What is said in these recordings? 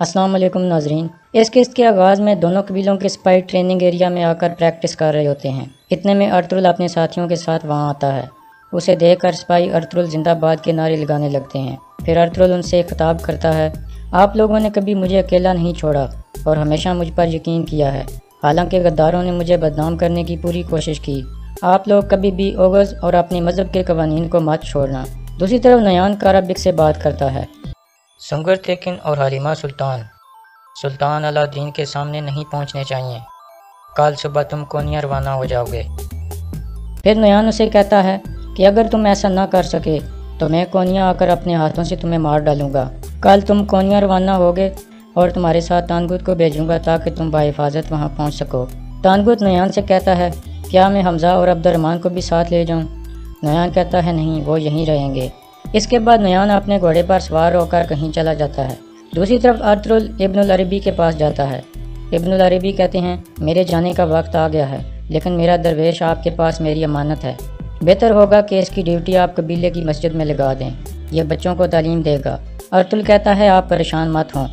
अस्सलाम वालेकुम नाजरीन। इस किस्त के आगाज़ में दोनों कबीलों के सिपाही ट्रेनिंग एरिया में आकर प्रैक्टिस कर रहे होते हैं। इतने में अर्तुल अपने साथियों के साथ वहां आता है। उसे देखकर सिपाही अर्तुल जिंदाबाद के नारे लगाने लगते हैं। फिर अर्तुल उनसे खिताब करता है, आप लोगों ने कभी मुझे अकेला नहीं छोड़ा और हमेशा मुझ पर यकीन किया है। हालांकि गद्दारों ने मुझे बदनाम करने की पूरी कोशिश की। आप लोग कभी भी ओगज़ और अपने मज़हब के कवानीन को मत छोड़ना। दूसरी तरफ नयान काराबिक से बात करता है। सुंगर तेकिन और हलीमा सुल्तान अलादीन के सामने नहीं पहुंचने चाहिए। कल सुबह तुम कोनिया रवाना हो जाओगे। फिर नयान उसे कहता है कि अगर तुम ऐसा ना कर सके तो मैं कोनिया आकर अपने हाथों से तुम्हें मार डालूंगा। कल तुम कोनिया रवाना होगे और तुम्हारे साथ तानगुत को भेजूंगा ताकि तुम बाहिफाजत वहां पहुंच सको। तानगुत नयान से कहता है, क्या मैं हमजा और अब्दुर्रहमान को भी साथ ले जाऊं? नयान कहता है, नहीं, वो यहीं रहेंगे। इसके बाद नयान अपने घोड़े पर सवार होकर कहीं चला जाता है। दूसरी तरफ अर्तुल इब्नुल अरबी के पास जाता है। इब्नुल अरबी कहते हैं, मेरे जाने का वक्त आ गया है, लेकिन मेरा दरवेश आपके पास मेरी अमानत है। बेहतर होगा कि इसकी ड्यूटी आप कबीले की मस्जिद में लगा दें। यह बच्चों को तालीम देगा। अर्तुल कहता है, आप परेशान मत हों।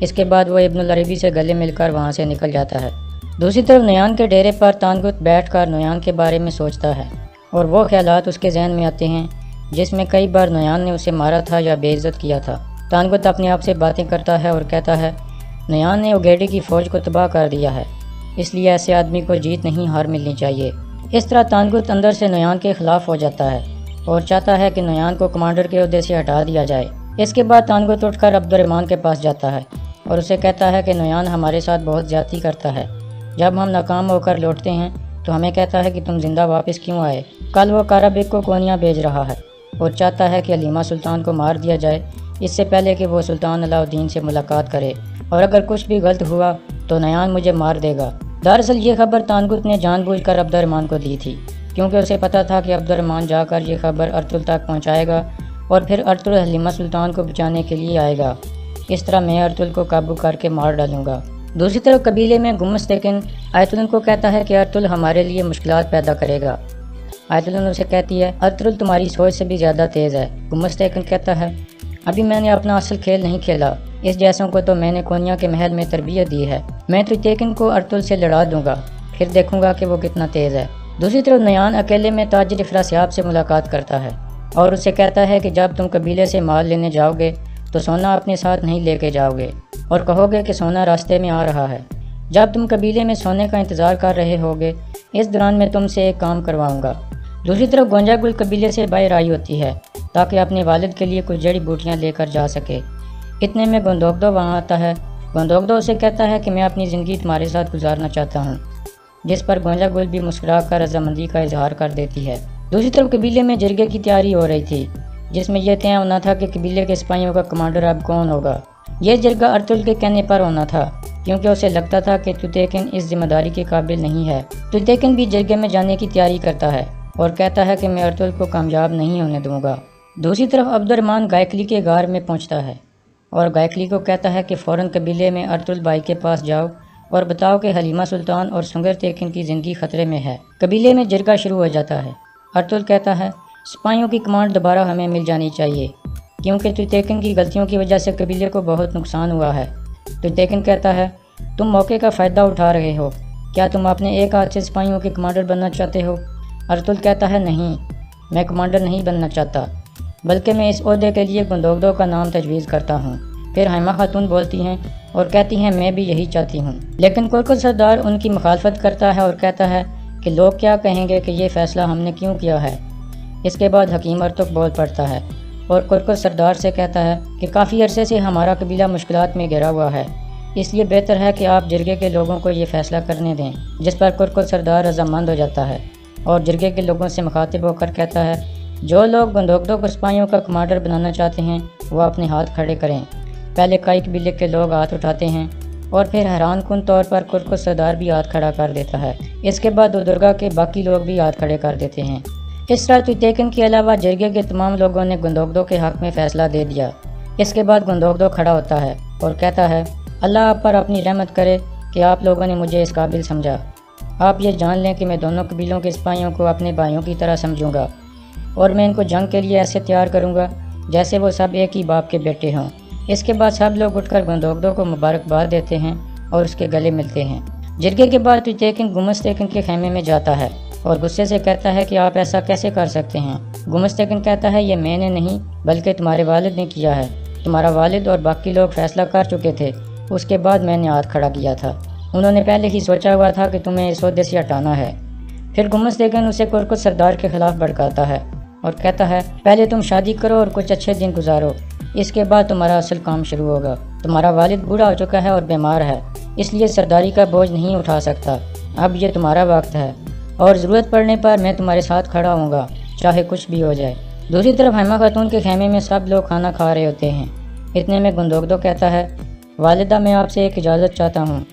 इसके बाद वो इब्नुल अरबी से गले मिलकर वहाँ से निकल जाता है। दूसरी तरफ नयान के डेरे पर तानगुत बैठकर नयान के बारे में सोचता है और वो ख्यालात उसके जहन में आते हैं जिसमें कई बार नयान ने उसे मारा था या बेइज्जत किया था। तानगुत अपने आप से बातें करता है और कहता है, नयान ने उगेडी की फ़ौज को तबाह कर दिया है, इसलिए ऐसे आदमी को जीत नहीं हार मिलनी चाहिए। इस तरह तानगुत अंदर से नयान के खिलाफ हो जाता है और चाहता है कि नयान को कमांडर के ओहदे से हटा दिया जाए। इसके बाद तानगुत उठकर अब्दुर्रहमान के पास जाता है और उसे कहता है कि नयान हमारे साथ बहुत ज़्यादती करता है। जब हम नाकाम होकर लौटते हैं तो हमें कहता है कि तुम जिंदा वापस क्यों आए। कल वो काराबिक को कोनिया भेज रहा है और चाहता है कि हलीमा सुल्तान को मार दिया जाए इससे पहले कि वो सुल्तान अलाउद्दीन से मुलाकात करे, और अगर कुछ भी गलत हुआ तो नयान मुझे मार देगा। दरअसल ये खबर तानगुत ने जानबूझकर अब्दुर्रहमान को दी थी, क्योंकि उसे पता था कि अब्दुर्रहमान जाकर ये खबर अर्तुल तक पहुँचाएगा और फिर अर्तुल हलीमा सुल्तान को बचाने के लिए आएगा। इस तरह मैं अर्तुल को काबू करके मार डालूंगा। दूसरी तरफ कबीले में गुम्मस तेकिन आयतुल को कहता है कि अर्तुल हमारे लिए मुश्किलात पैदा करेगा। आयतुल उसे कहती है, अर्तुल तुम्हारी सोच से भी ज़्यादा तेज़ है। गुम्मस तेकिन कहता है, अभी मैंने अपना असल खेल नहीं खेला, इस जैसों को तो मैंने कोनिया के महल में तरबियत दी है। मैं तो तेकिन को अर्तुल से लड़ा दूंगा, फिर देखूंगा कि वो कितना तेज़ है। दूसरी तरफ नयान अकेले में ताजिर इफ्रासियाब से मुलाकात करता है और उसे कहता है कि जब तुम कबीले से माल लेने जाओगे तो सोना अपने साथ नहीं लेके जाओगे और कहोगे कि सोना रास्ते में आ रहा है। जब तुम कबीले में सोने का इंतज़ार कर रहे होगे, इस दौरान मैं तुमसे एक काम करवाऊंगा। दूसरी तरफ गोंजा गुल कबीले से बाहर आई होती है ताकि अपने वालिद के लिए कुछ जड़ी बूटियाँ लेकर जा सके। इतने में गोंदोगदो वहाँ आता है। गोंदोगदो उसे कहता है कि मैं अपनी ज़िंदगी तुम्हारे साथ गुजारना चाहता हूँ, जिस पर गोंजा गुल भी मुस्कुरा कर रजामंदी का इजहार कर देती है। दूसरी तरफ कबीले में जरगे की तैयारी हो रही थी, जिसमें यह तय होना था कि कबीले के सिपाहियों का कमांडर अब कौन होगा। यह जरगा अर्तुल के कहने पर होना था, क्योंकि उसे लगता था कि तुतैकिन इस जिम्मेदारी के काबिल नहीं है। तुतैकिन भी जरगे में जाने की तैयारी करता है और कहता है कि मैं अर्तुल को कामयाब नहीं होने दूंगा। दूसरी तरफ अब्दुर्रहमान गायकली के गार में पहुंचता है और गायकली को कहता है कि फ़ौरन कबीले में अर्तुल भाई के पास जाओ और बताओ कि हलीमा सुल्तान और सुंगर तेकिन की ज़िंदगी खतरे में है। कबीले में जरगा शुरू हो जाता है। अर्तुल कहता है, सिपाहियों की कमांड दोबारा हमें मिल जानी चाहिए, क्योंकि तुतैकिन की गलतियों की वजह से कबीले को बहुत नुकसान हुआ है। तुतैकिन कहता है, तुम मौके का फ़ायदा उठा रहे हो, क्या तुम अपने एक हाथ से सिपाहियों के कमांडर बनना चाहते हो? अर्तुल कहता है, नहीं, मैं कमांडर नहीं बनना चाहता, बल्कि मैं इस ओहदे के लिए गोंदोगदो का नाम तजवीज़ करता हूँ। फिर हैमा खातून बोलती हैं और कहती हैं, मैं भी यही चाहती हूँ। लेकिन कुरकुल सरदार उनकी मुखालफत करता है और कहता है कि लोग क्या कहेंगे कि ये फ़ैसला हमने क्यों किया है। इसके बाद हकीम अर्तुक बोल पड़ता है और कुरकुल सरदार से कहता है कि काफ़ी अरसे से हमारा कबीला मुश्किलात में घिरा हुआ है, इसलिए बेहतर है कि आप जिरगे के लोगों को ये फ़ैसला करने दें। जिस पर कुरकुल सरदार रजामंद हो जाता है और जिरगे के लोगों से मुखातिब होकर कहता है, जो लोग गोंदोगदो को सिपाहियों का कमांडर बनाना चाहते हैं वो अपने हाथ खड़े करें। पहले कई कबीले के लोग हाथ उठाते हैं और फिर हैरान कुन तौर पर कुरकुल सरदार भी हाथ खड़ा कर देता है। इसके बाद दुर्गा के बाकी लोग भी हाथ खड़े कर देते हैं। इस तरह तुतैकिन के अलावा जरगे के तमाम लोगों ने गोंदोगदो के हक में फ़ैसला दे दिया। इसके बाद गोंदोगदो खड़ा होता है और कहता है, अल्लाह आप पर अपनी रहमत करे कि आप लोगों ने मुझे इस काबिल समझा। आप ये जान लें कि मैं दोनों कबीलों के सिपाहियों को अपने भाइयों की तरह समझूंगा और मैं इनको जंग के लिए ऐसे तैयार करूंगा जैसे वो सब एक ही बाप के बेटे हों। इसके बाद सब लोग उठकर गंदोगदो को मुबारकबाद देते हैं और उसके गले मिलते हैं। जिरगे के बाद तुतेकिन गुमस्तेकिन के खेमे में जाता है और गुस्से से कहता है कि आप ऐसा कैसे कर सकते हैं। गुमस्तेकिन कहता है ये मैंने नहीं बल्कि तुम्हारे वालिद ने किया है। तुम्हारा वालिद और बाकी लोग फैसला कर चुके थे, उसके बाद मैंने हाथ खड़ा किया था। उन्होंने पहले ही सोचा हुआ था कि तुम्हें इस ओहदे से हटाना है। फिर गुमस्तेकिन उसे कुरकुत सरदार के खिलाफ भड़काता है और कहता है पहले तुम शादी करो और कुछ अच्छे दिन गुजारो, इसके बाद तुम्हारा असल काम शुरू होगा। तुम्हारा वालिद बूढ़ा हो चुका है और बीमार है, इसलिए सरदारी का बोझ नहीं उठा सकता। अब ये तुम्हारा वक्त है और ज़रूरत पड़ने पर मैं तुम्हारे साथ खड़ा होऊंगा, चाहे कुछ भी हो जाए। दूसरी तरफ हैमा खातून के खेमे में सब लोग खाना खा रहे होते हैं। इतने में गुंदोगदो कहता है वालिदा मैं आपसे एक इजाज़त चाहता हूँ।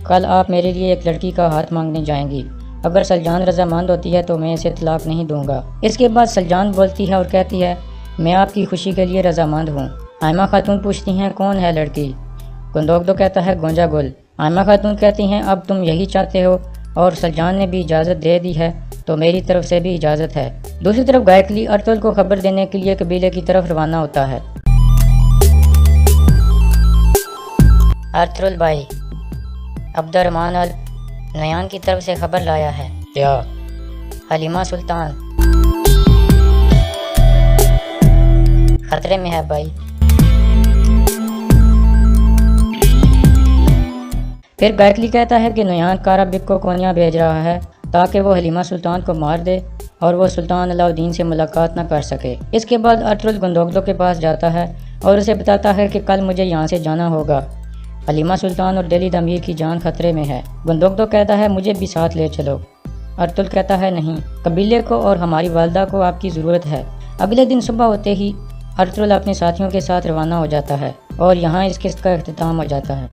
कल आप मेरे लिए एक लड़की का हाथ मांगने जाएंगी। अगर सलजान रजामंद होती है तो मैं इसे तलाक नहीं दूंगा। इसके बाद सलजान बोलती है और कहती है मैं आपकी खुशी के लिए रजामंद हूँ। हैमा खातून पूछती हैं कौन है लड़की। गुंदोगदो कहता है गोंजा गुल। हैमा खातून कहती हैं अब तुम यही चाहते हो और सलजान ने भी इजाज़त दे दी है तो मेरी तरफ से भी इजाज़त है। दूसरी तरफ गायकली अर्तुल को खबर देने के लिए कबीले की तरफ रवाना होता है। अर्तुल भाई, अब्दुर्रहमान अल नयान की तरफ से खबर लाया है। क्या? हलीमा सुल्तान खतरे में है भाई। फिर गायकली कहता है कि नयान काराबिक को कोनिया भेज रहा है ताकि वो हलीमा सुल्तान को मार दे और वो सुल्तान अलाउद्दीन से मुलाकात न कर सके। इसके बाद अर्तुल गुंदोगदो के पास जाता है और उसे बताता है कि कल मुझे यहाँ से जाना होगा। हलीमा सुल्तान और दिल्ली अमीर की जान खतरे में है। गुंदोगदो कहता है मुझे भी साथ ले चलो। अर्तुल कहता है नहीं, कबीले को और हमारी वालदा को आपकी ज़रूरत है। अगले दिन सुबह होते ही अर्तुल अपने साथियों के साथ रवाना हो जाता है और यहाँ इस किस्त का अख्तिताम हो जाता है।